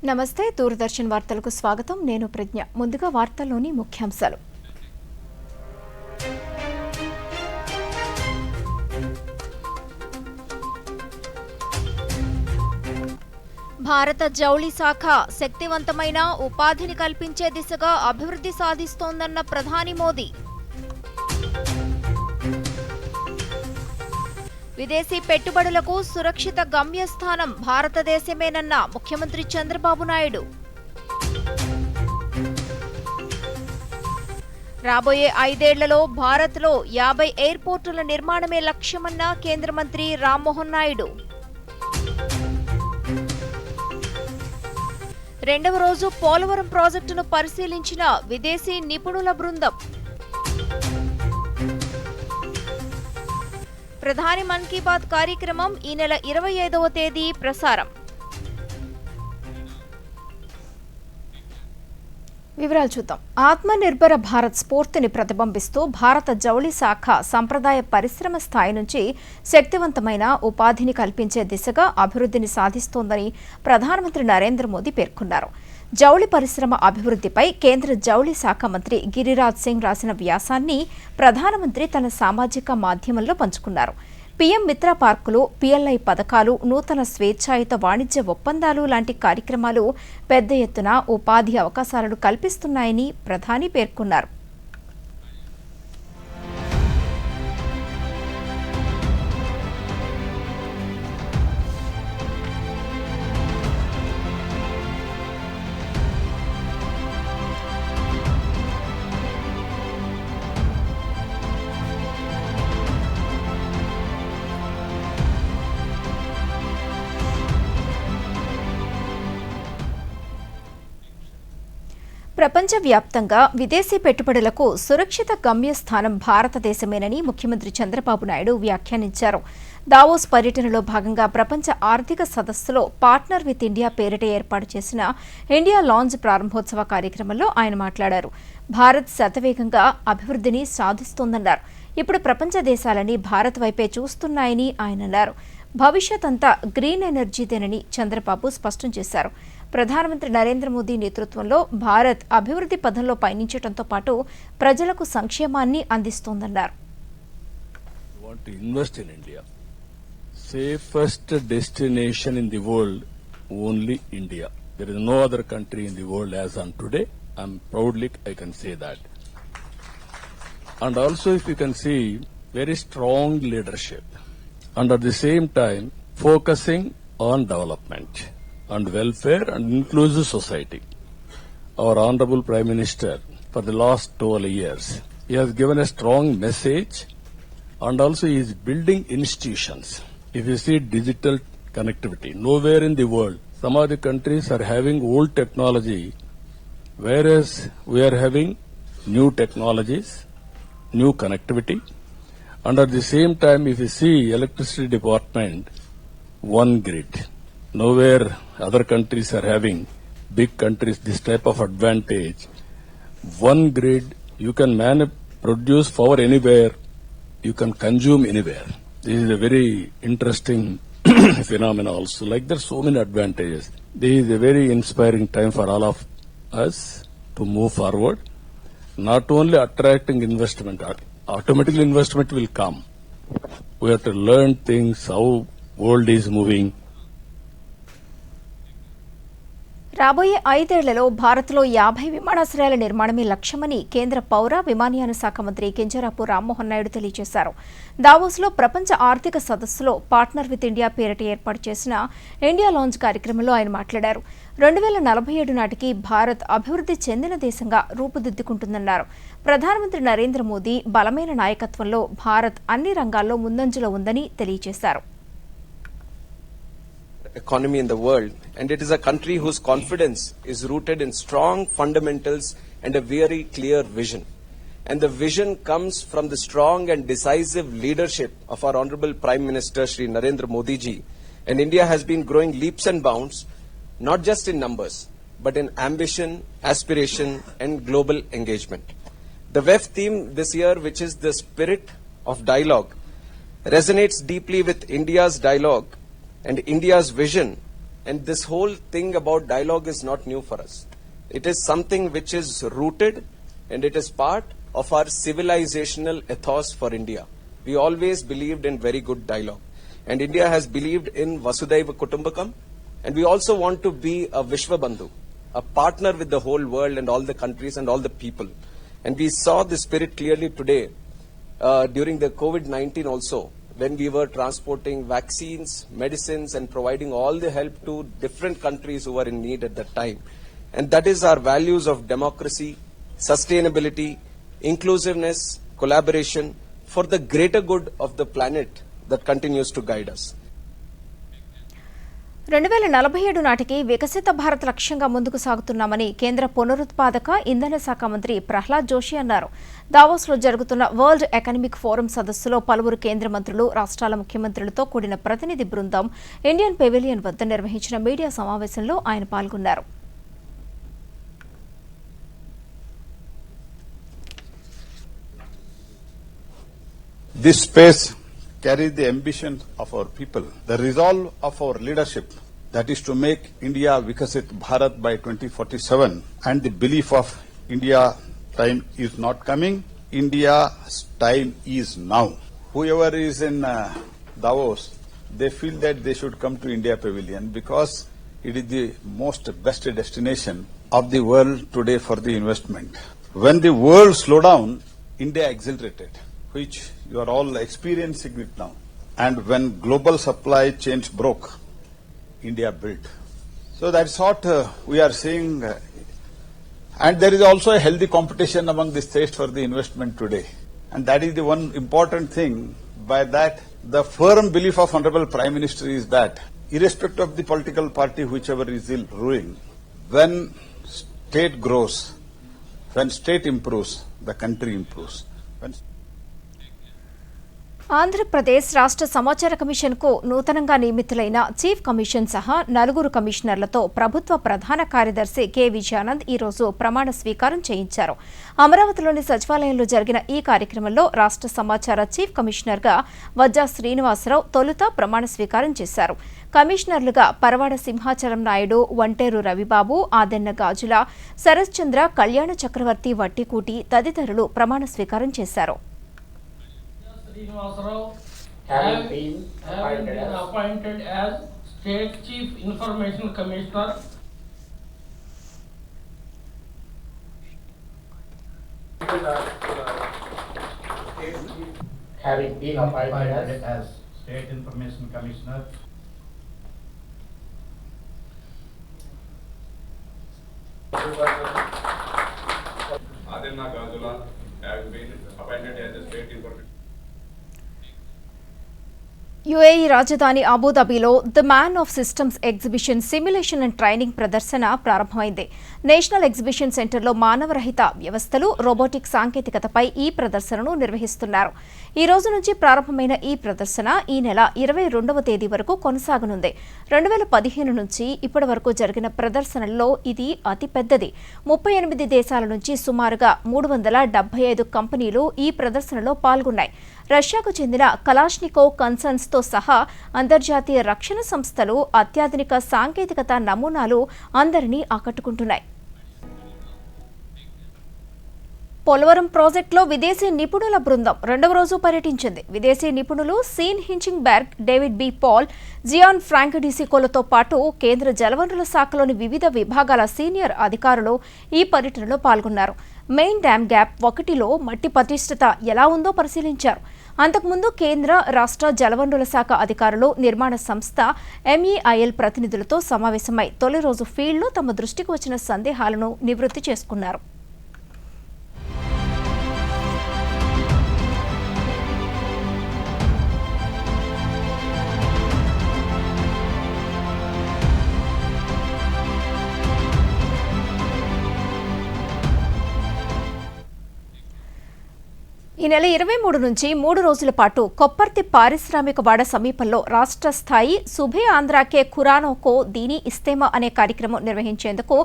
నమస్తే దూరదర్శన్ వార్తలకు స్వాగతం నేను ప్రజ్ఞ ముందుగా వార్తల్లోని ముఖ్యాంశాలు భారత జౌళి శాఖ శక్తివంతమైన ఉపాధిని కల్పించే దిశగా అభివృద్ధి సాధిస్తోందన్న ప్రధాని మోదీ విదేశీ పెట్టుబడులకు సురక్షిత గమ్యస్థానం భారతదేశమేనన్న ముఖ్యమంత్రి చంద్రబాబు నాయుడు రాబోయే 5 ఏళ్లలో భారత్లో 50 ఎయిర్పోర్టుల నిర్మాణమే లక్ష్యమన్న కేంద్ర మంత్రి రామ్మోహన్ నాయుడు రెండవ రోజు పోలవరం ప్రాజెక్టును పరిశీలించిన విదేశీ నిపుణుల బృందం ప్రధాని మన్ కీ బాత్ కార్యక్రమం ఈ నెల 25వ తేదీ ప్రసారం. వివరాలు చూద్దాం. ఆత్మనిర్భర భారత్ స్ఫూర్తిని ప్రతిబింబిస్తూ భారత జౌళి శాఖ సంప్రదాయ పరిశ్రమ స్థాయి నుంచి శక్తివంతమైన ఉపాధిని కల్పించే దిశగా అభివృద్ధిని సాధిస్తోందని ప్రధానమంత్రి నరేంద్ర మోదీ పేర్కొన్నారు. జౌళి పరిశ్రమ అభివృద్ధిపై కేంద్ర జౌళి శాఖ మంత్రి గిరిరాజ్ సింగ్ రాసిన వ్యాసాన్ని ప్రధానమంత్రి తన సామాజిక మాధ్యమంలో పంచుకున్నారు. పీఎం మిత్ర పార్కులు, పీఎల్ఐ పథకాలు, నూతన స్వేచ్ఛాయుత వాణిజ్య ఒప్పందాలు లాంటి కార్యక్రమాలు పెద్ద ఎత్తున ఉపాధి అవకాశాలను కల్పిస్తున్నాయని ప్రధాని పేర్కొన్నారు. ప్రపంచవ్యాప్తంగా విదేశీ పెట్టుబడులకు సురక్షిత గమ్యస్థానం భారతదేశమేనని ముఖ్యమంత్రి చంద్రబాబు నాయుడు వ్యాఖ్యానించారు. దావోస్ పర్యటనలో భాగంగా ప్రపంచ ఆర్థిక సదస్సులో పార్ట్నర్ విత్ ఇండియా పేరిట ఏర్పాటు చేసిన ఇండియా లాంజ్ ప్రారంభోత్సవ కార్యక్రమంలో ఆయన మాట్లాడారు. భారత్ శతవేగంగా అభివృద్ధిని సాధిస్తోందన్నారు. ఇప్పుడు ప్రపంచ దేశాలని భారత్ వైపే చూస్తున్నాయని ఆయన అన్నారు. భవిష్యత్ అంతా గ్రీన్ ఎనర్జీదేనని చంద్రబాబు స్పష్టం చేశారు. ప్రధానమంత్రి నరేంద్ర మోదీ నేతృత్వంలో భారత్ అభివృద్ధి పథంలో పయనించడంతో పాటు ప్రజలకు సంక్షేమాన్ని అందిస్తోందన్నారు. Safest destination in the world, only India. There is no other country in the world as on today. I can say that. And also if you can see, very strong leadership. And at the same time, focusing on development and welfare and inclusive society. Our Honorable Prime Minister, for the last 12 years, he has given a strong message and also he is building institutions. If you see digital connectivity, nowhere in the world, some of the countries are having old technology, whereas we are having new technologies, new connectivity. And at the same time, if you see electricity department, one grid. Nowhere other countries are having, big countries, this type of advantage. One grid, you can produce power anywhere, you can consume anywhere. This is a very interesting phenomenon also. Like there are so many advantages. This is a very inspiring time for all of us to move forward. Not only attracting investment, automatically investment will come. We have to learn things, how world is moving. రాబోయే 5 ఏళ్లలో భారత్లో 50 విమానాశ్రయాల నిర్మాణమే లక్ష్యమని కేంద్ర పౌర విమానయాన శాఖ మంత్రి కింజరాపు రామ్మోహన్ నాయుడు తెలియజేశారు. దావోస్లో ప్రపంచ ఆర్థిక సదస్సులో పార్ట్నర్ విత్ ఇండియా పేరిట ఏర్పాటు చేసిన ఇండియా లాంజ్ కార్యక్రమంలో ఆయన మాట్లాడారు. 2047 నాటికి భారత్ అభివృద్ధి చెందిన దేశంగా రూపుదిద్దుకుంటుందన్నారు. ప్రధానమంత్రి నరేంద్ర మోదీ బలమైన నాయకత్వంలో భారత్ అన్ని రంగాల్లో ముందంజలో ఉందని తెలియజేశారు. Economy in the world, and it is a country whose confidence is rooted in strong fundamentals and a very clear vision. And the vision comes from the strong and decisive leadership of our Honorable Prime Minister Shri Narendra Modi ji. And India has been growing leaps and bounds, not just in numbers, but in ambition, aspiration and global engagement. The WEF theme this year, which is the spirit of dialogue, resonates deeply with India's dialogue and India's vision And this whole thing about dialogue is not new for us. It is something which is rooted and it is part of our civilizational ethos for India. We always believed in very good dialogue. And India has believed in Vasudhaiva Kutumbakam. And we also want to be a Vishwabandhu, a partner with the whole world and all the countries and all the people. And we saw the spirit clearly today during the COVID-19 also, when we were transporting vaccines, medicines, and providing all the help to different countries who were in need at that time. And that is our values of democracy, sustainability, inclusiveness, collaboration for the greater good of the planet that continues to guide us. 2047 నాటికి వికసిత భారత్ లక్ష్యంగా ముందుకు సాగుతున్నామని కేంద్ర పునరుత్పాదక ఇంధన శాఖ మంత్రి ప్రహ్లాద్ జోషి అన్నారు. దావోస్లో జరుగుతున్న వరల్డ్ ఎకనామిక్ ఫోరం సదస్సులో పలువురు కేంద్ర మంత్రులు, రాష్ట్రాల ముఖ్యమంత్రులతో కూడిన ప్రతినిధి బృందం ఇండియన్ పెవిలియన్ వద్ద నిర్వహించిన మీడియా సమావేశంలో ఆయన పాల్గొన్నారు. This space carries the ambition of our people, the resolve of our leadership, that is to make India Vikasit Bharat by 2047, and the belief of India time is not coming, India's time is now. Whoever is in Davos, they feel that they should come to India Pavilion because it is the most best destination of the world today for the investment. When the world slowed down, India accelerated, which you are all experiencing it now. And when global supply chains broke, India built. So that's what we are seeing. And there is also a healthy competition among the states for the investment today. And that is the one important thing. By that, the firm belief of Honorable Prime Minister is that, irrespective of the political party, whichever is ruling, when state grows, when state improves, the country improves. When Andhra Pradesh రాష్ట్ర సమాచార కమిషన్కు నూతనంగా నియమితులైన chief commission సహా 4 కమిషనర్లతో ప్రభుత్వ ప్రధాన కార్యదర్శి K Vijayanand ఈ రోజు ప్రమాణ స్వీకారం చేయించారు. అమరావతిలోని సచివాలయంలో జరిగిన ఈ కార్యక్రమంలో రాష్ట్ర సమాచార చీఫ్ కమిషనర్గా వజ్జా శ్రీనివాసరావు తొలుత ప్రమాణ స్వీకారం చేశారు. కమిషనర్లుగా పరవాడ సింహాచలం నాయుడు, వంటేరు రవిబాబు, ఆదెన్న గాజుల, శరత్చంద్ర, కళ్యాణ చక్రవర్తి వట్టికూటి తదితరులు ప్రమాణ స్వీకారం చేశారు. Srinivasarao having been appointed as State Chief Information Commissioner. Having been appointed as State Information Commissioner. Adenna Gajula having been appointed as the State Information. UAE రాజధాని అబుదాబిలో the man of systems exhibition simulation and training ప్రదర్శన ప్రారంభమైంది. National exhibition సెంటర్లో మానవరహిత వ్యవస్థలు, robotic సాంకేతికతపై ఈ ప్రదర్శనను నిర్వహిస్తున్నారు. ఈ రోజు నుంచి ప్రారంభమైన ఈ ప్రదర్శన ఈ నెల 22వ తేదీ వరకు కొనసాగనుంది. 2015 నుంచి ఇప్పటి వరకు జరిగిన ప్రదర్శనల్లో ఇది అతిపెద్దది. 38 దేశాల నుంచి సుమారుగా 375 కంపెనీలు ఈ ప్రదర్శనలో పాల్గొన్నాయి. రష్యాకు చెందిన కలాష్నికోవ్ కన్సర్న్స్ తో సహా అంతర్జాతీయ రక్షణ సంస్థలు, అత్యాధునిక సాంకేతికత నమూనాలు అందరినీ ఆకట్టుకుంటున్నాయి. పోలవరం ప్రాజెక్టులో విదేశీ నిపుణుల బృందం 2వ రోజు పర్యటించింది. విదేశీ నిపుణులు Sean Hinchingberg, David B Paul, Gian ఫ్రాంకడిసికోలతో పాటు కేంద్ర జలవనరుల శాఖలోని వివిధ విభాగాల సీనియర్ అధికారులు ఈ పర్యటనలో పాల్గొన్నారు. మెయిన్ డ్యామ్ గ్యాప్ 1లో మట్టి పటిష్టత ఎలా ఉందో పరిశీలించారు. అంతకుముందు కేంద్ర, రాష్ట్ర జలవనరుల శాఖ అధికారులు, నిర్మాణ సంస్థ ఎంఈఐఎల్ ప్రతినిధులతో సమావేశమై తొలి రోజు ఫీల్డ్లో తమ దృష్టికి వచ్చిన సందేహాలను నివృత్తి చేసుకున్నారు. ఈ నెల 23 నుంచి 3 రోజుల పాటు కొప్పర్తి పారిశ్రామిక వాడ సమీపంలో రాష్ట్ర స్థాయి సుభే ఆంధ్రాకే ఖురానోకో దీని ఇస్తేమా అనే కార్యక్రమం నిర్వహించేందుకు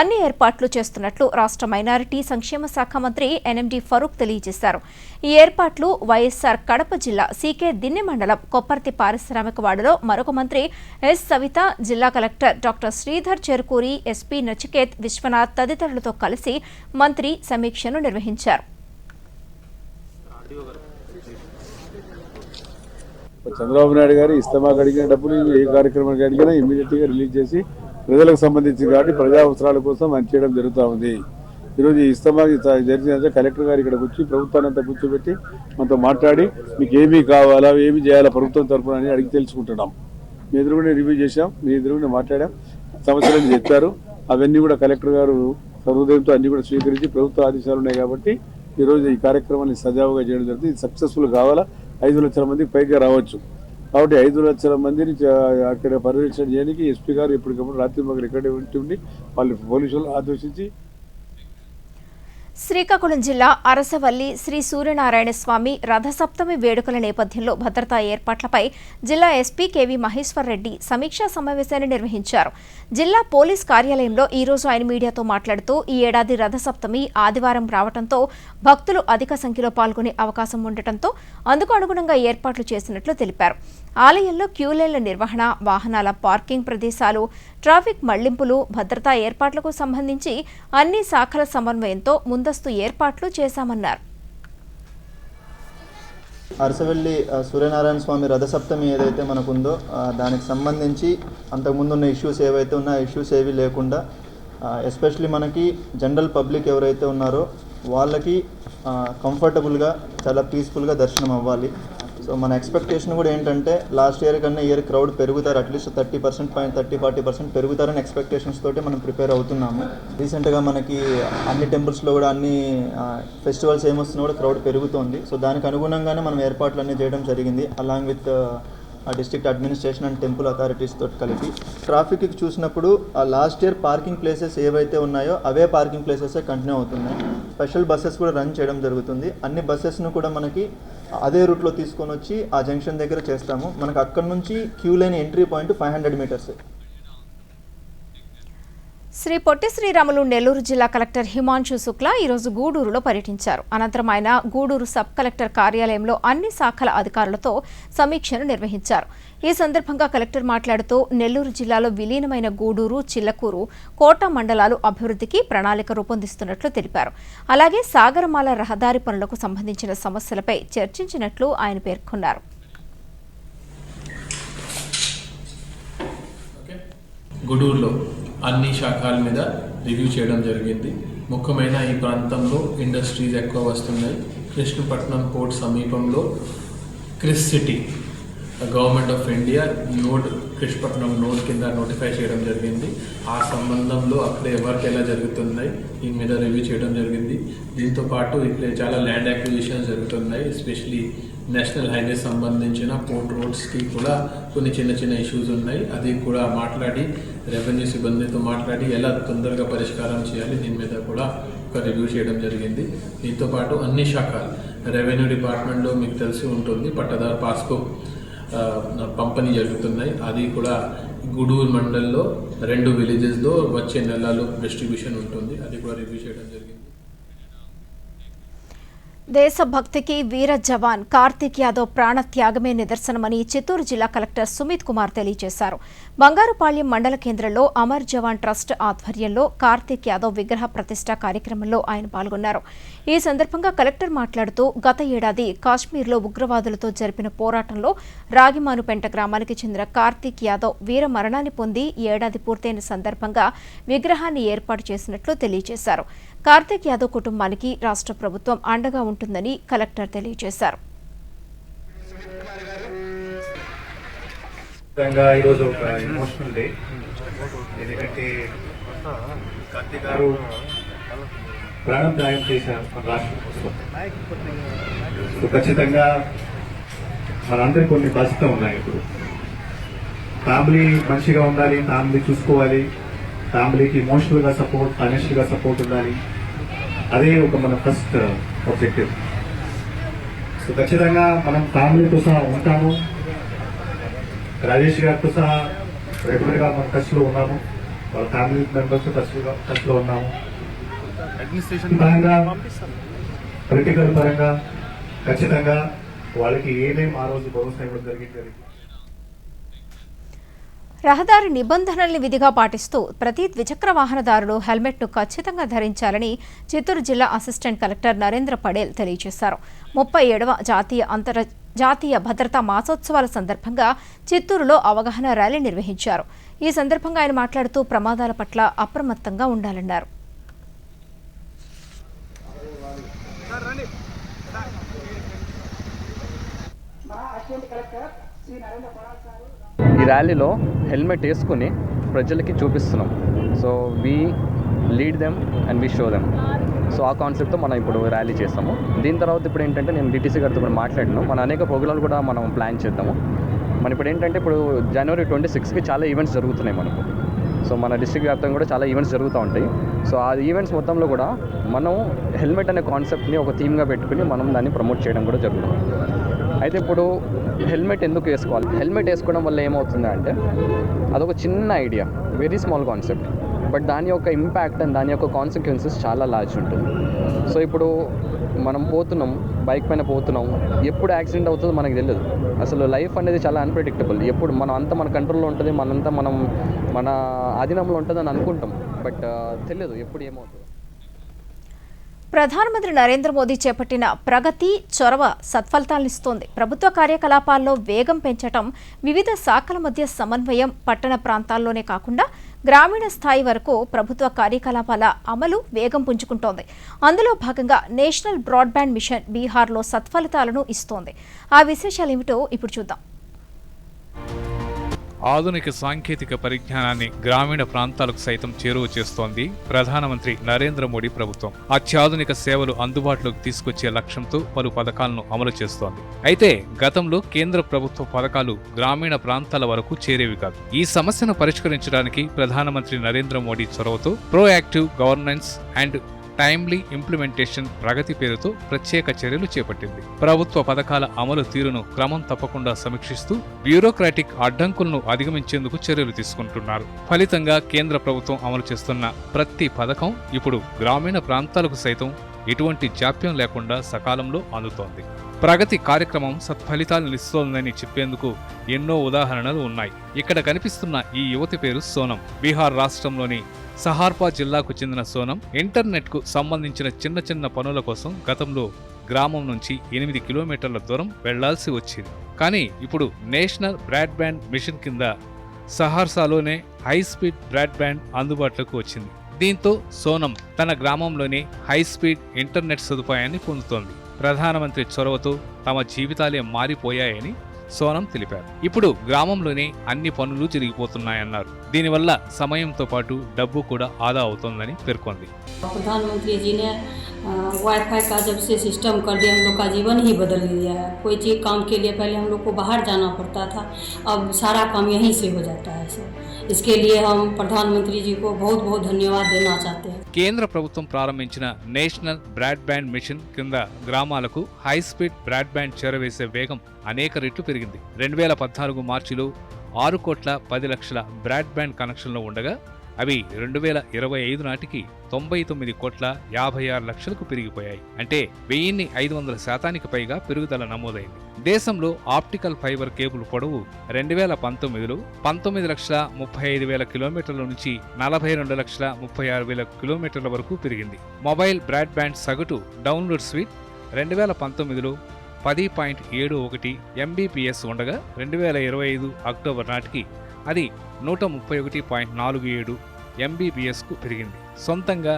అన్ని ఏర్పాట్లు చేస్తున్నట్లు రాష్ట్ర మైనారిటీ సంక్షేమ శాఖ మంత్రి ఎన్ఎండి ఫరూక్ తెలియజేశారు. ఈ ఏర్పాట్లు వైఎస్ఆర్ కడప జిల్లా సీకే దిన్నె మండలం కొప్పర్తి పారిశ్రామిక వాడలో మరొక మంత్రి ఎస్ సవిత, జిల్లా collector doctor Sridhar Cherukuri, SP Nachiket Vishwanath తదితరులతో కలిసి మంత్రి సమీక్షను నిర్వహించారు. చంద్రబాబు నాయుడు గారు ఇస్తమాకు అడిగిన డబ్బులు ఏ కార్యక్రమానికి అడిగినా ఇమీడియట్ గా రిలీజ్ చేసి ప్రజలకు సంబంధించి కాబట్టి ప్రజా అవసరాల కోసం అని చేయడం జరుగుతూ ఉంది. ఈరోజు ఈ ఇస్తమాకి జరిగిన కలెక్టర్ గారు ఇక్కడికి వచ్చి ప్రభుత్వాన్ని అంతా కూర్చోబెట్టి మనతో మాట్లాడి మీకు ఏమీ కావాలా, ఏమి చేయాలా ప్రభుత్వం తరఫున అని అడిగి తెలుసుకుంటున్నాం. మీ ఎదురుగునే రివ్యూ చేశాం, మీ ఎదురుగునే మాట్లాడాం, సమస్యలను చెప్పారు. అవన్నీ కూడా కలెక్టర్ గారు సర్వోదయంతో అన్ని కూడా స్వీకరించి ప్రభుత్వ ఆదేశాలు ఉన్నాయి కాబట్టి ఈరోజు ఈ కార్యక్రమాన్ని సజావుగా చేయడం జరుగుతుంది. ఇది సక్సెస్ఫుల్ కావాలా, 5 లక్షల మందికి పైగా రావచ్చు. కాబట్టి 5 లక్షల మందిని అక్కడ పర్యవేక్షణ చేయడానికి ఎస్పీ గారు ఎప్పటికప్పుడు రాత్రి మగలు ఇక్కడే ఉండి వాళ్ళు పోలీసులు ఆదేశించి. శ్రీకాకుళం జిల్లా అరసవల్లి శ్రీ సూర్యనారాయణ స్వామి రథసప్తమి వేడుకల నేపథ్యంలో భద్రతా ఏర్పాట్లపై జిల్లా ఎస్పీ కేవీ మహేశ్వర్ రెడ్డి సమీక్షా సమావేశాన్ని నిర్వహించారు. జిల్లా పోలీస్ కార్యాలయంలో ఈ రోజు ఆయన మీడియాతో మాట్లాడుతూ ఈ ఏడాది రథసప్తమి ఆదివారం రావడంతో భక్తులు అధిక సంఖ్యలో పాల్గొనే అవకాశం ఉండటంతో అందుకు అనుగుణంగా ఏర్పాట్లు చేసినట్లు తెలిపారు. ఆలయంలో క్యూలైన్ల నిర్వహణ, వాహనాల పార్కింగ్ ప్రదేశాలు, ట్రాఫిక్ మళ్లింపులు, భద్రతా ఏర్పాట్లకు సంబంధించి అన్ని శాఖల సమన్వయంతో ముందస్తు ఏర్పాట్లు చేశామన్నారు. అరసవెల్లి సూర్యనారాయణ స్వామి రథసప్తమి ఏదైతే మనకుందో దానికి సంబంధించి అంతకుముందున్న ఇష్యూస్ ఏవైతే ఉన్నాయో ఇష్యూస్ ఏవి లేకుండా ఎస్పెషలీ మనకి జనరల్ పబ్లిక్ ఎవరైతే ఉన్నారో వాళ్ళకి కంఫర్టబుల్గా చాలా పీస్ఫుల్గా దర్శనం అవ్వాలి. సో మన ఎక్స్పెక్టేషన్ కూడా ఏంటంటే లాస్ట్ ఇయర్ కన్నా ఇయర్ క్రౌడ్ పెరుగుతారు, అట్లీస్ట్ 30% పైన 30-40% పెరుగుతారని ఎక్స్పెక్టేషన్స్ తోటి మనం ప్రిపేర్ అవుతున్నాము. రీసెంట్గా మనకి అన్ని టెంపుల్స్లో కూడా అన్ని ఫెస్టివల్స్ ఏమొస్తున్నా కూడా క్రౌడ్ పెరుగుతోంది. సో దానికి అనుగుణంగానే మనం ఏర్పాట్లు అన్నీ చేయడం జరిగింది along with district administration and temple authorities తోటి కలిపి. ట్రాఫిక్కి చూసినప్పుడు లాస్ట్ ఇయర్ పార్కింగ్ ప్లేసెస్ ఏవైతే ఉన్నాయో అవే పార్కింగ్ ప్లేసెసే కంటిన్యూ అవుతున్నాయి. స్పెషల్ బస్సెస్ కూడా రన్ చేయడం జరుగుతుంది. అన్ని బస్సెస్ను కూడా మనకి అదే రూట్లో తీసుకొని వచ్చి ఆ జంక్షన్ దగ్గర చేస్తాము. మనకు అక్కడ నుంచి queue line entry point 500 metres. Shri Potti Sriramulu Nellore జిల్లా కలెక్టర్ హిమాంశు శుక్లా ఈరోజు గూడూరులో పర్యటించారు. అనంతరం ఆయన గూడూరు సబ్ కలెక్టర్ కార్యాలయంలో అన్ని శాఖల అధికారులతో సమీక్షను నిర్వహించారు. ఈ సందర్భంగా కలెక్టర్ మాట్లాడుతూ నెల్లూరు జిల్లాలో విలీనమైన గూడూరు, చిల్లకూరు, కోట మండలాలు అభివృద్ధికి ప్రణాళిక రూపొందిస్తున్నట్లు తెలిపారు. అలాగే సాగరమాల రహదారి పనులకు సంబంధించిన సమస్యలపై చర్చించినట్లు ఆయన పేర్కొన్నారు. గూడూరులో అన్ని శాఖల మీద రివ్యూ చేయడం జరిగింది. ముఖ్యమైన ఈ ప్రాంతంలో ఇండస్ట్రీస్ ఎక్కువ వస్తున్నాయి. కృష్ణపట్నం పోర్ట్ సమీపంలో Chris city government of India node Krishnapatnam node కింద నోటిఫై చేయడం జరిగింది. ఆ సంబంధంలో అక్కడ ఎవరికి ఎలా జరుగుతున్నాయి దీని మీద రివ్యూ చేయడం జరిగింది. దీంతో పాటు ఇక్కడ చాలా ల్యాండ్ అక్విజిషన్స్ జరుగుతున్నాయి. ఎస్పెషలీ నేషనల్ హైవే సంబంధించిన పోర్ట్ రోడ్స్కి కూడా కొన్ని చిన్న చిన్న ఇష్యూస్ ఉన్నాయి. అది కూడా మాట్లాడి రెవెన్యూ సిబ్బందితో మాట్లాడి ఎలా తొందరగా పరిష్కారం చేయాలి దీని మీద కూడా ఒక రివ్యూ చేయడం జరిగింది. దీంతో పాటు అన్ని శాఖలు రెవెన్యూ డిపార్ట్మెంట్లో మీకు తెలిసి ఉంటుంది పట్టదారు పాస్బుక్ పంపిణీ జరుగుతున్నాయి. అది కూడా గూడూరు మండల్లో 2 విలేజెస్లో వచ్చే నెలలో డిస్ట్రిబ్యూషన్ ఉంటుంది. అది కూడా రివ్యూ చేయడం జరిగింది. దేశభక్తికి వీర జవాన్ కార్తిక్ యాదవ్ ప్రాణ త్యాగమే నిదర్శనమని చిత్తూరు జిల్లా కలెక్టర్ సుమిత్ కుమార్ తెలియజేశారు. బంగారుపాళ్యం మండల కేంద్రంలో అమర్ జవాన్ ట్రస్ట్ ఆధ్వర్యంలో కార్తిక్ యాదవ్ విగ్రహ ప్రతిష్ఠ కార్యక్రమంలో ఆయన పాల్గొన్నారు. ఈ సందర్భంగా కలెక్టర్ మాట్లాడుతూ గత ఏడాది కాశ్మీర్లో ఉగ్రవాదులతో జరిపిన పోరాటంలో రాగిమానుపెంట గ్రామానికి చెందిన కార్తిక్ యాదవ్ వీర మరణాన్ని పొంది ఏడాది పూర్తయిన సందర్భంగా విగ్రహాన్ని ఏర్పాటు చేసినట్లు తెలియజేశారు. కార్తిక్ యాదవ్ కుటుంబానికి రాష్ట్ర ప్రభుత్వం అండగా ఉంటుందని కలెక్టర్ తెలియజేశారు. ఈరోజు ఒక ఎమోషనల్ డే. ఎందుకంటే కార్తిక్ గారు ప్రాణం త్యాగం చేశారు మన రాష్ట్రం కోసం. ఖచ్చితంగా మనందరికీ కొన్ని బాధ్యత ఉన్నాయి. ఇప్పుడు ఫ్యామిలీ మంచిగా ఉండాలి, ఫ్యామిలీ చూసుకోవాలి, ఫ్యామిలీకి ఇమోషనల్గా సపోర్ట్, ఫైనాన్షియల్గా సపోర్ట్ ఉండాలి. అదే ఒక మన ఫస్ట్ ఆబ్జెక్టివ్. సో ఖచ్చితంగా మనం ఫ్యామిలీతో సహా ఉంటాము. రాజేష్ గారితో సహా రెగ్యులర్గా మనం టచ్లో ఉన్నాము, వాళ్ళ ఫ్యామిలీ మెంబర్స్ టచ్లో ఉన్నాము. అడ్మినిస్ట్రేషన్ పరంగా, పొలిటికల్ పరంగా ఖచ్చితంగా వాళ్ళకి ఏమేమి ఆ రోజు భరోసా ఇవ్వడం జరిగింది. రహదారి నిబంధనల్ని విధిగా పాటిస్తూ ప్రతి ద్విచక్ర వాహనదారులు హెల్మెట్ను ఖచ్చితంగా ధరించాలని చిత్తూరు జిల్లా అసిస్టెంట్ కలెక్టర్ నరేంద్ర పడేల్ తెలియజేశారు. 37వ జాతీయ భద్రతా మాసోత్సవాల సందర్భంగా చిత్తూరులో అవగాహన ర్యాలీ నిర్వహించారు. ఈ సందర్భంగా ఆయన మాట్లాడుతూ ప్రమాదాల పట్ల అప్రమత్తంగా ఉండాలన్నారు. ఈ ర్యాలీలో హెల్మెట్ వేసుకుని ప్రజలకి చూపిస్తున్నాం. So we lead them and we show them. So ఆ కాన్సెప్ట్తో మనం ఇప్పుడు ర్యాలీ చేస్తాము. దీని తర్వాత ఇప్పుడు ఏంటంటే నేను డిటీసీ గారితో కూడా మాట్లాడినాను. మన అనేక ప్రోగ్రాంలు కూడా మనం ప్లాన్ చేద్దాము. మన ఇప్పుడు ఏంటంటే ఇప్పుడు జనవరి 26కి చాలా ఈవెంట్స్ జరుగుతున్నాయి మనకు. సో మన డిస్ట్రిక్ట్ వ్యాప్తంగా కూడా చాలా ఈవెంట్స్ జరుగుతూ ఉంటాయి. సో ఆ ఈవెంట్స్ మొత్తంలో కూడా మనం హెల్మెట్ అనే కాన్సెప్ట్ని ఒక థీమ్గా పెట్టుకుని మనం దాన్ని ప్రమోట్ చేయడం కూడా జరుగుతుంది. అయితే ఇప్పుడు హెల్మెట్ ఎందుకు వేసుకోవాలి? హెల్మెట్ వేసుకోవడం వల్ల ఏమవుతుంది అంటే అదొక చిన్న idea, very small concept, but దాని యొక్క ఇంపాక్ట్ అండ్ దాని యొక్క కాన్సిక్వెన్సెస్ చాలా లార్జ్ ఉంటుంది. సో ఇప్పుడు మనం పోతున్నాం, బైక్ పైన పోతున్నాం, ఎప్పుడు యాక్సిడెంట్ అవుతుందో మనకు తెలియదు. అసలు లైఫ్ అనేది చాలా అన్ప్రెడిక్టబుల్. ఎప్పుడు మన కంట్రోల్లో ఉంటుంది, మన ఆధీనంలో ఉంటుంది అని అనుకుంటాం, బట్ తెలియదు ఎప్పుడు ఏమవుతుంది. ప్రధానమంత్రి నరేంద్ర మోదీ చేపట్టిన ప్రగతి చొరవ సత్ఫలితాలనిస్తోంది. ప్రభుత్వ కార్యకలాపాల్లో వేగం పెంచడం, వివిధ శాఖల మధ్య సమన్వయం, పట్టణ ప్రాంతాల్లోనే కాకుండా గ్రామీణ స్థాయి వరకు ప్రభుత్వ కార్యకలాపాల అమలు వేగం పుంజుకుంటోంది. అందులో భాగంగా నేషనల్ బ్రాడ్బ్యాండ్ మిషన్ బీహార్లో సత్ఫలితాలను ఇస్తోంది. ఆ విశేషాలేమిటో ఇప్పుడు చూద్దాం. ఆధునిక సాంకేతిక పరిజ్ఞానాన్ని గ్రామీణ ప్రాంతాలకు సైతం చేరువ చేస్తోంది ప్రధానమంత్రి నరేంద్ర మోడీ ప్రభుత్వం. అత్యాధునిక సేవలు అందుబాటులోకి తీసుకొచ్చే లక్ష్యంతో పలు పథకాలను అమలు చేస్తోంది. అయితే గతంలో కేంద్ర ప్రభుత్వ పథకాలు గ్రామీణ ప్రాంతాల వరకు చేరేవి కాదు. ఈ సమస్యను పరిష్కరించడానికి ప్రధానమంత్రి నరేంద్ర మోడీ చొరవతో proactive governance and timely implementation Pragati పేరుతో ప్రత్యేక చర్యలు చేపట్టింది. ప్రభుత్వ పథకాల అమలు తీరును క్రమం తప్పకుండా సమీక్షిస్తూ బ్యూరోక్రాటిక్ అడ్డంకులను అధిగమించేందుకు చర్యలు తీసుకుంటున్నారు. ఫలితంగా కేంద్ర ప్రభుత్వం అమలు చేస్తున్న ప్రతి పథకం ఇప్పుడు గ్రామీణ ప్రాంతాలకు సైతం ఎటువంటి జాప్యం లేకుండా సకాలంలో అందుతోంది. ప్రగతి కార్యక్రమం సత్ఫలితాలనిస్తోందని చెప్పేందుకు ఎన్నో ఉదాహరణలు ఉన్నాయి. ఇక్కడ కనిపిస్తున్న ఈ యువతి పేరు సోనం. బీహార్ రాష్ట్రంలోని సహార్పా జిల్లాకు చెందిన సోనం ఇంటర్నెట్కు సంబంధించిన చిన్న చిన్న పనుల కోసం గతంలో గ్రామం నుంచి 8 కిలోమీటర్ల దూరం వెళ్లాల్సి వచ్చేది. కానీ ఇప్పుడు నేషనల్ బ్రాడ్బ్యాండ్ మిషన్ కింద సహార్సాలోనే హైస్పీడ్ బ్రాడ్బ్యాండ్ అందుబాటులోకి వచ్చింది. దీంతో సోనం తన గ్రామంలోనే హైస్పీడ్ ఇంటర్నెట్ సదుపాయాన్ని పొందుతోంది. ప్రధానమంత్రి చొరవతో తమ జీవితాలే మారిపోయాయని సోనం తెలిపారు. ఇప్పుడు గ్రామంలోనే అన్ని పనులు జరిగిపోతున్నాయన్నారు. దీనివల్ల సమయంతో పాటు డబ్బు కూడా ఆదా అవుతోందని పేర్కొంది. प्रधानमंत्री जी ने वाईफाई का जब से सिस्टम कर दिया, हम लोग का जीवन ही बदल गया है. कोई चीज़ काम के लिए पहले हम लोग को बाहर जाना पड़ता था, अब सारा काम यहीं से हो जाता है सर. इसके लिए हम प्रधानमंत्री जी को बहुत बहुत धन्यवाद देना चाहते हैं. కేంద్ర ప్రభుత్వం ప్రారంభించిన నేషనల్ బ్రాడ్బ్యాండ్ మిషన్ కింద గ్రామాలకు హై స్పీడ్ బ్రాడ్బ్యాండ్ చేరవేసే వేగం అనేక రెట్లు పెరిగింది. 2014 మార్చిలో 6,10,00,000 బ్రాడ్బ్యాండ్ కనెక్షన్లు ఉండగా అవి 2025 నాటికి 99,56,00,000కు పెరిగిపోయాయి. అంటే 1,500% పైగా పెరుగుదల నమోదైంది. దేశంలో ఆప్టికల్ ఫైబర్ కేబుల్ పొడవు 2019లో 19,35,000 కిలోమీటర్ల నుంచి 42,36,000 కిలోమీటర్ల వరకు పెరిగింది. మొబైల్ బ్రాడ్బ్యాండ్ సగటు డౌన్లోడ్ స్పీడ్ 2019లో 10.71 MBPS ఉండగా 2025 అక్టోబర్ నాటికి అది 131.47 MBPSకు పెరిగింది. సొంతంగా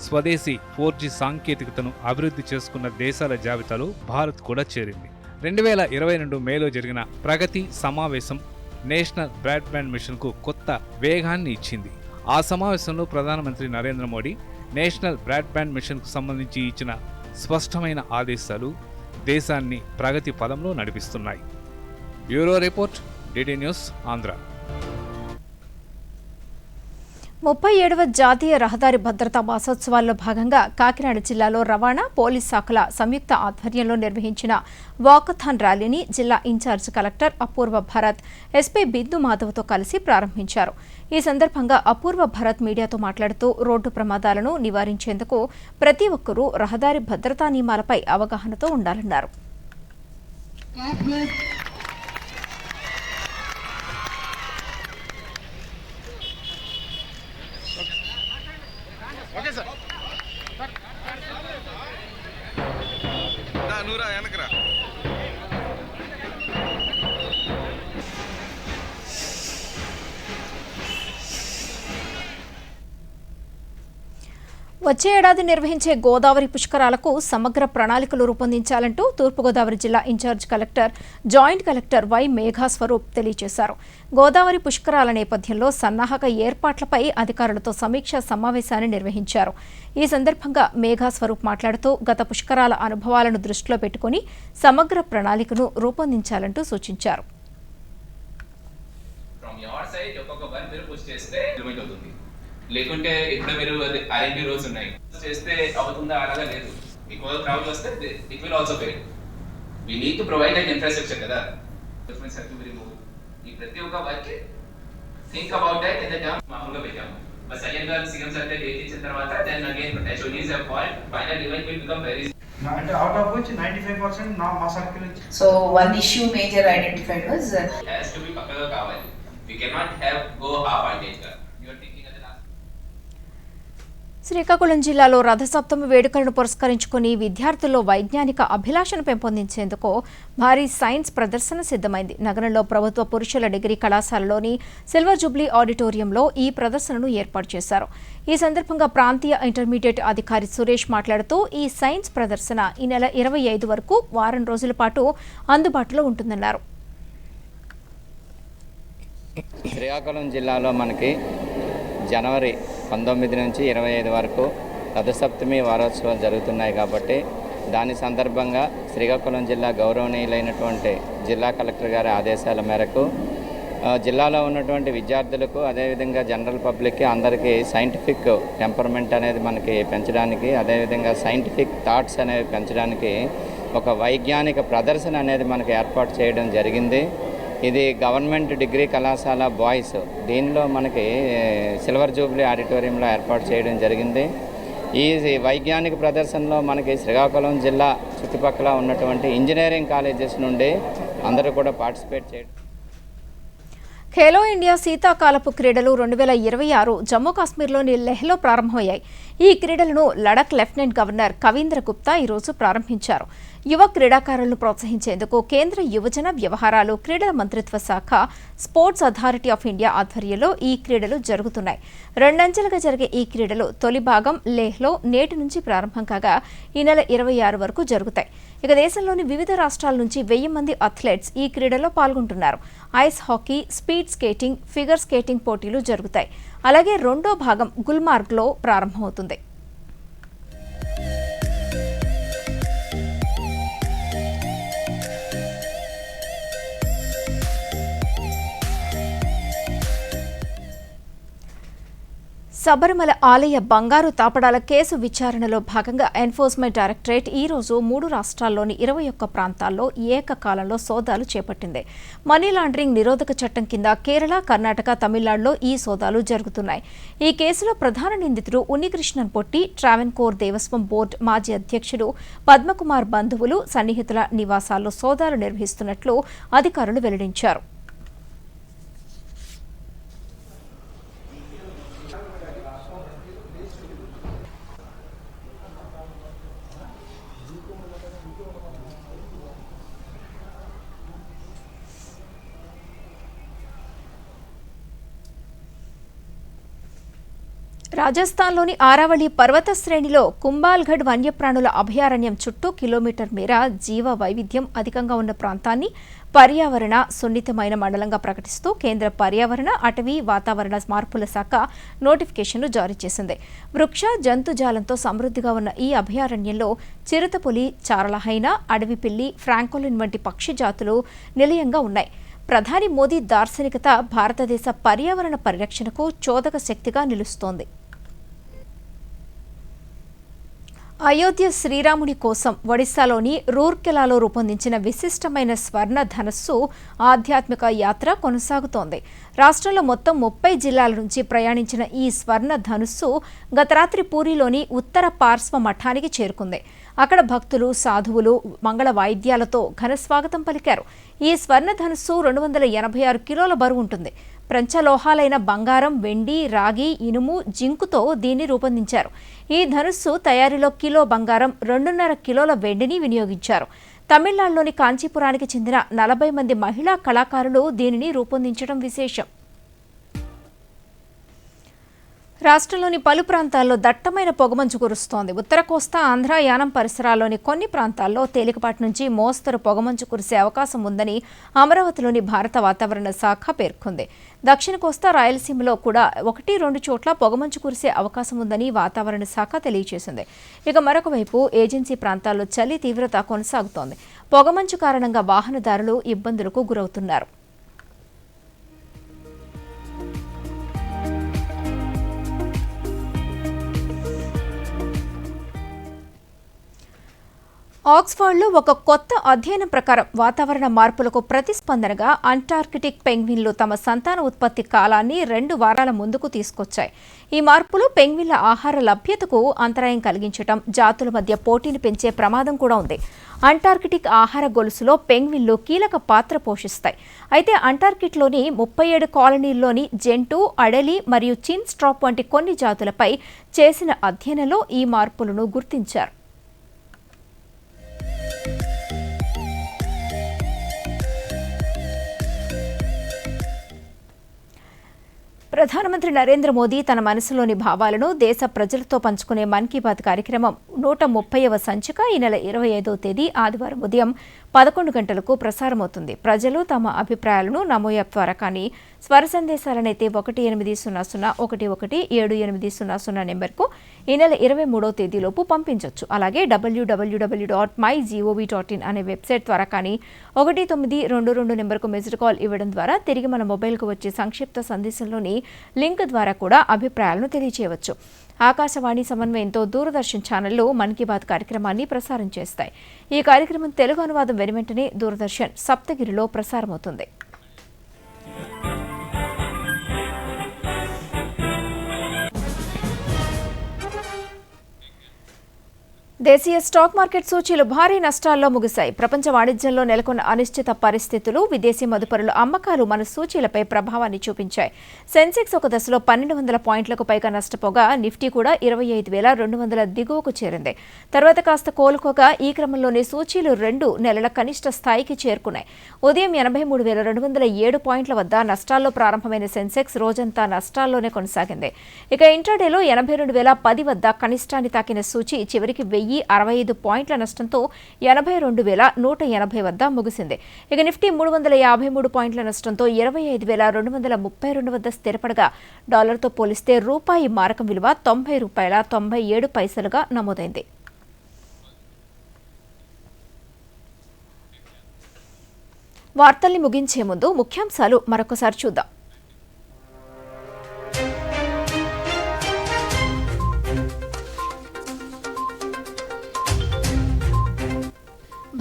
స్వదేశీ 4G సాంకేతికతను అభివృద్ధి చేసుకున్న దేశాల జాబితాలో భారత్ కూడా చేరింది. 2022 మేలో జరిగిన ప్రగతి సమావేశం నేషనల్ బ్రాడ్బ్యాండ్ మిషన్కు కొత్త వేగాన్ని ఇచ్చింది. ఆ సమావేశంలో ప్రధానమంత్రి నరేంద్ర మోడీ నేషనల్ బ్రాడ్బ్యాండ్ మిషన్కు సంబంధించి ఇచ్చిన స్పష్టమైన ఆదేశాలు దేశాన్ని ప్రగతి పదంలో నడిపిస్తున్నాయి. Bureau report, DD news, Andhra. 37వ జాతీయ రహదారి భద్రతా మాసోత్సవాల్లో భాగంగా కాకినాడ జిల్లాలో రవాణా పోలీస్ శాఖల సంయుక్త ఆధ్వర్యంలో నిర్వహించిన వాకథాన్ ర్యాలీని జిల్లా ఇన్ఛార్జ్ కలెక్టర్ అపూర్వ భరత్ ఎస్పీ బిందు మాధవ్తో కలిసి ప్రారంభించారు. ఈ సందర్భంగా అపూర్వ భరత్ మీడియాతో మాట్లాడుతూ రోడ్డు ప్రమాదాలను నివారించేందుకు ప్రతి ఒక్కరూ రహదారి భద్రతా నియమాలపై అవగాహనతో ఉండాలన్నారు. వచ్చే ఏడాది నిర్వహించే గోదావరి పుష్కరాలకు సమగ్ర ప్రణాళికలు రూపొందించాలంటూ తూర్పుగోదావరి జిల్లా incharge collector joint collector Y Meghaswaroop తెలియజేశారు. గోదావరి పుష్కరాల నేపథ్యంలో సన్నాహక ఏర్పాట్లపై అధికారులతో సమీక్షా సమావేశాన్ని నిర్వహించారు. ఈ సందర్భంగా మేఘాస్వరూప్ మాట్లాడుతూ గత పుష్కరాల అనుభవాలను దృష్టిలో పెట్టుకుని సమగ్ర ప్రణాళికను రూపొందించాలంటూ సూచించారు. లేకుంటే ఇప్పుడు మీరు R&D రూల్స్ ఉన్నాయి చేస్తే అవుతుందా అలాగా లేదు. ఎక్కువ క్రౌడ్ వస్తే it will also fail. We need to provide that infrastructure కదా. Difference have to be remove. ఈ ప్రతి ఒక్క work think about that in the term మామూలుగా పెట్టాము. బట్ సెకండ్ గా సీఎం సార్ డేట్ ఇచ్చిన తర్వాత then again HODs have called final event will become very and out of which 95% now మా circle నుంచి. So one issue major identified was has to be పక్కగా కావాలి. We cannot have go half-hearted గా. శ్రీకాకుళం జిల్లాలో రథసప్తమి వేడుకలను పురస్కరించుకుని విద్యార్థుల్లో వైజ్ఞానిక అభిలాషను పెంపొందించేందుకు భారీ సైన్స్ ప్రదర్శన సిద్ధమైంది. నగరంలో ప్రభుత్వ పురుషుల డిగ్రీ కళాశాలలోని సిల్వర్ జూబ్లీ ఆడిటోరియంలో ఈ ప్రదర్శనను ఏర్పాటు చేశారు. ఈ సందర్భంగా ప్రాంతీయ ఇంటర్మీడియట్ అధికారి సురేష్ మాట్లాడుతూ ఈ సైన్స్ ప్రదర్శన ఈ నెల 25 వరకు వారం రోజుల పాటు అందుబాటులో ఉంటుందన్నారు. శ్రీకాకుళం జిల్లాలో మనకి జనవరి 19 నుంచి 25 వరకు రథసప్తమి వారోత్సవాలు జరుగుతున్నాయి కాబట్టి దాని సందర్భంగా శ్రీకాకుళం జిల్లా గౌరవనీయులైనటువంటి జిల్లా కలెక్టర్ గారి ఆదేశాల మేరకు జిల్లాలో ఉన్నటువంటి విద్యార్థులకు అదేవిధంగా జనరల్ పబ్లిక్కి అందరికీ సైంటిఫిక్ టెంపర్మెంట్ అనేది మనకి పెంచడానికి అదేవిధంగా సైంటిఫిక్ థాట్స్ అనేవి పెంచడానికి ఒక వైజ్ఞానిక ప్రదర్శన అనేది మనకి ఏర్పాటు చేయడం జరిగింది. ఇది గవర్నమెంట్ డిగ్రీ కళాశాల బాయ్స్ దీనిలో మనకి సిల్వర్ జూబ్లీ ఆడిటోరియంలో ఏర్పాటు చేయడం జరిగింది. ఈ వైజ్ఞానిక ప్రదర్శనలో మనకి శ్రీకాకుళం జిల్లా చుట్టుపక్కల ఉన్నటువంటి ఇంజనీరింగ్ కాలేజెస్ నుండి అందరూ కూడా పార్టిసిపేట్ చేయడం. ఖేలో ఇండియా శీతాకాలపు క్రీడలు 2026 జమ్మూ కాశ్మీర్లోని లెహ్లో ప్రారంభమయ్యాయి. ఈ క్రీడలను లడఖ్ లెఫ్టినెంట్ గవర్నర్ కవీంద్ర గుప్తా ఈరోజు ప్రారంభించారు. యువ క్రీడాకారులను ప్రోత్సహించేందుకు కేంద్ర యువజన వ్యవహారాలు క్రీడల మంత్రిత్వ శాఖ స్పోర్ట్స్ అథారిటీ ఆఫ్ ఇండియా ఆధ్వర్యంలో ఈ క్రీడలు జరుగుతున్నాయి. 2 అంచెలుగా జరిగే ఈ క్రీడలు తొలి భాగం లేహ్లో నేటి నుంచి ప్రారంభం కాగా ఈ నెల 26 వరకు జరుగుతాయి. ఇక దేశంలోని వివిధ రాష్ట్రాల నుంచి 1000 మంది అథ్లెట్స్ ఈ క్రీడలో పాల్గొంటున్నారు. Ice hockey, speed skating, figure skating పోటీలు జరుగుతాయి. అలాగే రెండో భాగం గుల్మార్గ్లో ప్రారంభమవుతుంది. శబరిమల ఆలయ బంగారు తాపడాల కేసు విచారణలో భాగంగా ఎన్ఫోర్స్మెంట్ డైరెక్టరేట్ ఈ రోజు 3 రాష్ట్రాల్లోని 21 ప్రాంతాల్లో ఏకకాలంలో సోదాలు చేపట్టింది. మనీ లాండరింగ్ నిరోధక చట్టం కింద కేరళ, కర్ణాటక, తమిళనాడులో ఈ సోదాలు జరుగుతున్నాయి. ఈ కేసులో ప్రధాన నిందితుడు ఉన్నికృష్ణన్ పొట్టి, ట్రావెన్కోర్ దేవస్వం బోర్డు మాజీ అధ్యక్షుడు పద్మకుమార్ బంధువులు, సన్నిహితుల నివాసాల్లో సోదాలు నిర్వహిస్తున్నట్లు అధికారులు వెల్లడించారు. రాజస్థాన్లోని ఆరావళి పర్వత శ్రేణిలో కుంభాల్గఢ్ వన్యప్రాణుల అభయారణ్యం చుట్టూ కిలోమీటర్ మేర జీవ వైవిధ్యం అధికంగా ఉన్న ప్రాంతాన్ని పర్యావరణ సున్నితమైన మండలంగా ప్రకటిస్తూ కేంద్ర పర్యావరణ, అటవీ, వాతావరణ మార్పుల శాఖ నోటిఫికేషన్ను జారీ చేసింది. వృక్ష జంతుజాలంతో సమృద్ధిగా ఉన్న ఈ అభయారణ్యంలో చిరుతపులి, చారలహైనా, అడవి పిల్లి, ఫ్రాంకోలిన్ వంటి పక్షి జాతులు నిలయంగా ఉన్నాయి. ప్రధాని మోదీ దార్శనికత భారతదేశ పర్యావరణ పరిరక్షణకు చోదక శక్తిగా నిలుస్తోంది. అయోధ్య శ్రీరాముడి కోసం ఒడిశాలోని రూర్కెలాలో రూపొందించిన విశిష్టమైన స్వర్ణ ధనస్సు ఆధ్యాత్మిక యాత్ర కొనసాగుతోంది. రాష్ట్రంలో మొత్తం 30 జిల్లాల నుంచి ప్రయాణించిన ఈ స్వర్ణ ధనుస్సు గత రాత్రి పూరిలోని ఉత్తర పార్శ్వ మఠానికి చేరుకుంది. అక్కడ భక్తులు, సాధువులు మంగళ వాయిద్యాలతో ఘనస్వాగతం పలికారు. ఈ స్వర్ణ ధనుస్సు 286 కిలోల బరువు ఉంటుంది. పంచలోహాలైన బంగారం, వెండి, రాగి, ఇనుము, జింకుతో దీన్ని రూపొందించారు. ఈ ధనుస్సు తయారీలో కిలో బంగారం, 2.5 కిలోల వెండిని వినియోగించారు. తమిళనాడులోని కాంచీపురానికి చెందిన 40 మంది మహిళా కళాకారులు దీనిని రూపొందించడం విశేషం. రాష్ట్రంలోని పలు ప్రాంతాల్లో దట్టమైన పొగమంచు కురుస్తోంది. ఉత్తర కోస్తా, ఆంధ్ర, యానం పరిసరాల్లోని కొన్ని ప్రాంతాల్లో తేలికపాటి నుంచి మోస్తరు పొగమంచు కురిసే అవకాశం ఉందని అమరావతిలోని భారత వాతావరణ శాఖ పేర్కొంది. దక్షిణ కోస్తా, రాయలసీమలో కూడా 1-2 చోట్ల పొగమంచు కురిసే అవకాశం ఉందని వాతావరణ శాఖ తెలియజేసింది. ఇక మరొక వైపు ఏజెన్సీ ప్రాంతాల్లో చలి తీవ్రత కొనసాగుతోంది. పొగమంచు కారణంగా వాహనదారులు ఇబ్బందులకు గురవుతున్నారు. ఆక్స్ఫర్డ్లో ఒక కొత్త అధ్యయనం ప్రకారం వాతావరణ మార్పులకు ప్రతిస్పందనగా అంటార్కిటిక్ పెంగ్విన్లు తమ సంతాన ఉత్పత్తి కాలాన్ని 2 వారాల ముందుకు తీసుకొచ్చాయి. ఈ మార్పులు పెంగ్విన్ల ఆహార లభ్యతకు అంతరాయం కలిగించడం, జాతుల మధ్య పోటీని పెంచే ప్రమాదం కూడా ఉంది. అంటార్కిటిక్ ఆహార గొలుసులో పెంగ్విన్లు కీలక పాత్ర పోషిస్తాయి. అయితే అంటార్కిటిక్లోని 37 కాలనీల్లోని జెంటు, అడలి మరియు చిన్ స్ట్రాప్ వంటి కొన్ని జాతులపై చేసిన అధ్యయనంలో ఈ మార్పులను గుర్తించారు. ప్రధానమంత్రి నరేంద్ర మోదీ తన మనసులోని భావాలను దేశ ప్రజలతో పంచుకునే మన్ కీ బాత్ కార్యక్రమం 130వ సంచిక ఈ నెల 25వ తేదీ ఆదివారం ఉదయం 11 గంటలకు ప్రసారమవుతుంది. ప్రజలు తమ అభిప్రాయాలను నమో యాప్ ద్వారా కానీ, స్వర సందేశాలనైతే 1800117800 నెంబర్కు ఈ నెల 23వ తేదీలోపు పంపించవచ్చు. అలాగే www.mygov.in అనే వెబ్సైట్ ద్వారా కానీ 1922 నెంబర్కు మిస్డ్ కాల్ ఇవ్వడం ద్వారా తిరిగి మన మొబైల్కు వచ్చే సంక్షిప్త సందేశంలోని లింక్ ద్వారా కూడా అభిప్రాయాలను తెలియజేయవచ్చు. ఆకాశవాణి సమన్వయంతో దూరదర్శన్ ఛానళ్లు మన్ కీ బాత్ కార్యక్రమాన్ని ప్రసారం చేస్తాయి. ఈ కార్యక్రమం తెలుగు అనువాదం వెనువెంటనే దూరదర్శన్ సప్తగిరిలో ప్రసారమవుతుంది. దేశీయ స్టాక్ మార్కెట్ సూచీలు భారీ నష్టాల్లో ముగిశాయి. ప్రపంచ వాణిజ్యంలో నెలకొన్న అనిశ్చిత పరిస్థితులు, విదేశీ మదుపరుల అమ్మకాలు మన సూచీలపై ప్రభావాన్ని చూపించాయి. సెన్సెక్స్ ఒక దశలో 1200 పాయింట్లకు పైగా నష్టపోగా నిఫ్టీ కూడా 25,200 దిగువకు చేరింది. తర్వాత కాస్త కోలుకోగా ఈ క్రమంలోనే సూచీలు 2 నెలల కనిష్ట స్థాయికి చేరుకున్నాయి. ఉదయం 83,207 పాయింట్ల వద్ద నష్టాల్లో ప్రారంభమైన సెన్సెక్స్ రోజంతా నష్టాల్లోనే కొనసాగింది. ఇక ఇంట్రాడేలో 82,010 వద్ద కనిష్టాన్ని తాకిన సూచీ చివరికి 1,065 పాయింట్ల నష్టంతో 82,180 వద్ద ముగిసింది. ఇక నిఫ్టీ 353 పాయింట్ల నష్టంతో 25,232 వద్ద స్థిరపడగా డాలర్తో పోలిస్తే రూపాయి మారకం విలువ ₹90.97గా నమోదైంది. వార్తల్ని ముగించే ముందు ముఖ్యాంశాలు మరొకసారి చూద్దాం.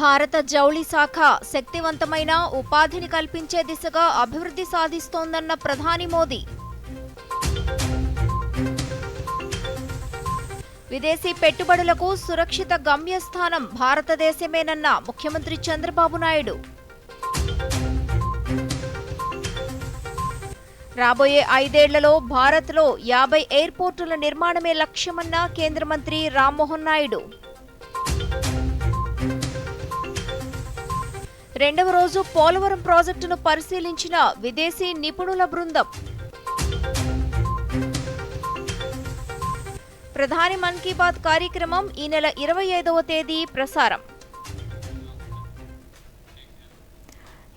భారత జౌళి శాఖ శక్తివంతమైన ఉపాధిని కల్పించే దిశగా అభివృద్ధి సాధిస్తోందన్న ప్రధాని మోదీ. విదేశీ పెట్టుబడులకు సురక్షిత గమ్యస్థానం భారతదేశమేనన్న ముఖ్యమంత్రి చంద్రబాబు నాయుడు. రాబోయే 5 ఏళ్లలో భారత్లో 50 ఎయిర్పోర్టుల నిర్మాణమే లక్ష్యమన్న కేంద్ర మంత్రి రామ్మోహన్ నాయుడు. రెండవ రోజు పోలవరం ప్రాజెక్టును పరిశీలించిన విదేశీ నిపుణుల బృందం. ప్రధాని మన్ కీ బాత్ కార్యక్రమం ఈ నెల 25వ తేదీ ప్రసారం.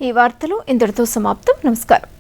ఈ వార్తలు ఇంతటితో సమాప్తం. నమస్కారం.